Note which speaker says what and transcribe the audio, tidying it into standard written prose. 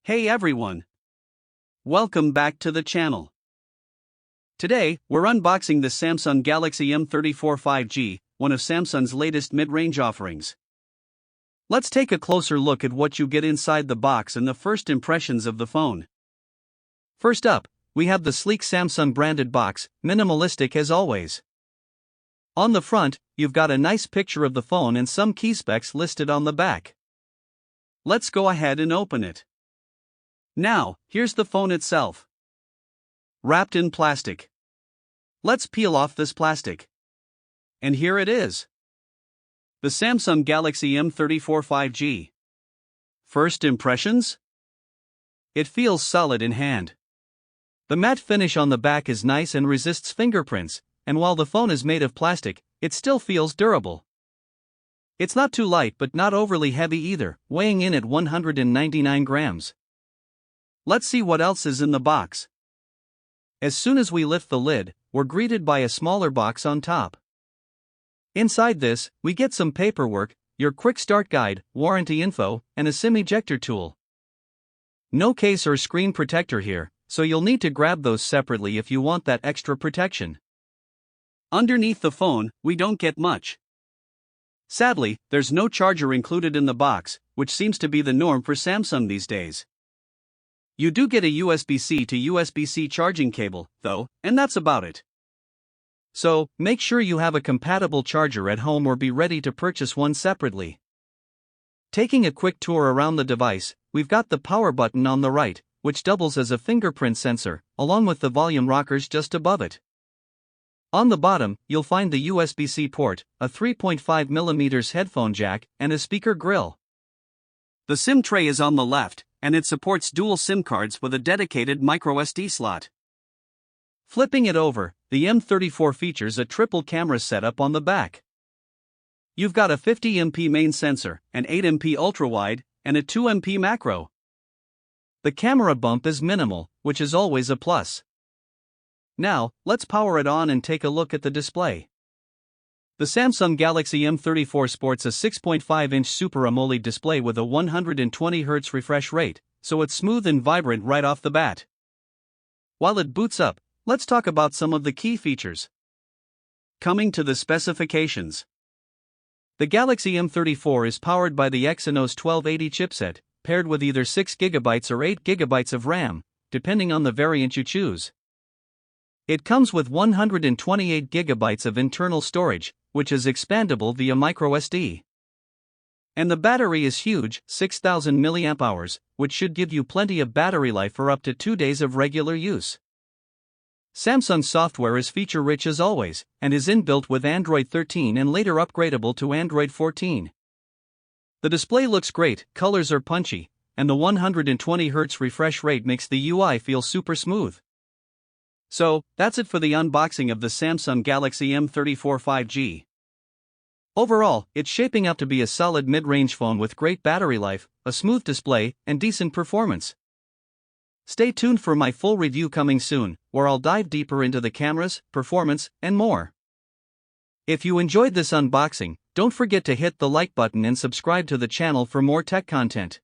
Speaker 1: Hey everyone! Welcome back to the channel. Today, we're unboxing the Samsung Galaxy M34 5G, one of Samsung's latest mid-range offerings. Let's take a closer look at what you get inside the box and the first impressions of the phone. First up, we have the sleek Samsung branded box, minimalistic as always. On the front, you've got a nice picture of the phone and some key specs listed on the back. Let's go ahead and open it. Now, here's the phone itself. Wrapped in plastic. Let's peel off this plastic. And here it is. The Samsung Galaxy M34 5G. First impressions? It feels solid in hand. The matte finish on the back is nice and resists fingerprints, and while the phone is made of plastic, it still feels durable. It's not too light but not overly heavy either, weighing in at 199 grams. Let's see what else is in the box. As soon as we lift the lid, we're greeted by a smaller box on top. Inside this, we get some paperwork, your quick start guide, warranty info, and a SIM ejector tool. No case or screen protector here, so you'll need to grab those separately if you want that extra protection. Underneath the phone, we don't get much. Sadly, there's no charger included in the box, which seems to be the norm for Samsung these days. You do get a USB-C to USB-C charging cable, though, and that's about it. So, make sure you have a compatible charger at home or be ready to purchase one separately. Taking a quick tour around the device, we've got the power button on the right, which doubles as a fingerprint sensor, along with the volume rockers just above it. On the bottom, you'll find the USB-C port, a 3.5mm headphone jack, and a speaker grill. The SIM tray is on the left, and it supports dual SIM cards with a dedicated microSD slot. Flipping it over, the M34 features a triple camera setup on the back. You've got a 50MP main sensor, an 8MP ultra-wide, and a 2MP macro. The camera bump is minimal, which is always a plus. Now, let's power it on and take a look at the display. The Samsung Galaxy M34 sports a 6.5-inch Super AMOLED display with a 120Hz refresh rate, so it's smooth and vibrant right off the bat. While it boots up, let's talk about some of the key features. Coming to the specifications. The Galaxy M34 is powered by the Exynos 1280 chipset, paired with either 6GB or 8GB of RAM, depending on the variant you choose. It comes with 128GB of internal storage, which is expandable via microSD. And the battery is huge, 6000 mAh, which should give you plenty of battery life for up to 2 days of regular use. Samsung's software is feature-rich as always, and is inbuilt with Android 13 and later upgradable to Android 14. The display looks great, colors are punchy, and the 120Hz refresh rate makes the UI feel super smooth. So, that's it for the unboxing of the Samsung Galaxy M34 5G. Overall, it's shaping up to be a solid mid-range phone with great battery life, a smooth display, and decent performance. Stay tuned for my full review coming soon, where I'll dive deeper into the cameras, performance, and more. If you enjoyed this unboxing, don't forget to hit the like button and subscribe to the channel for more tech content.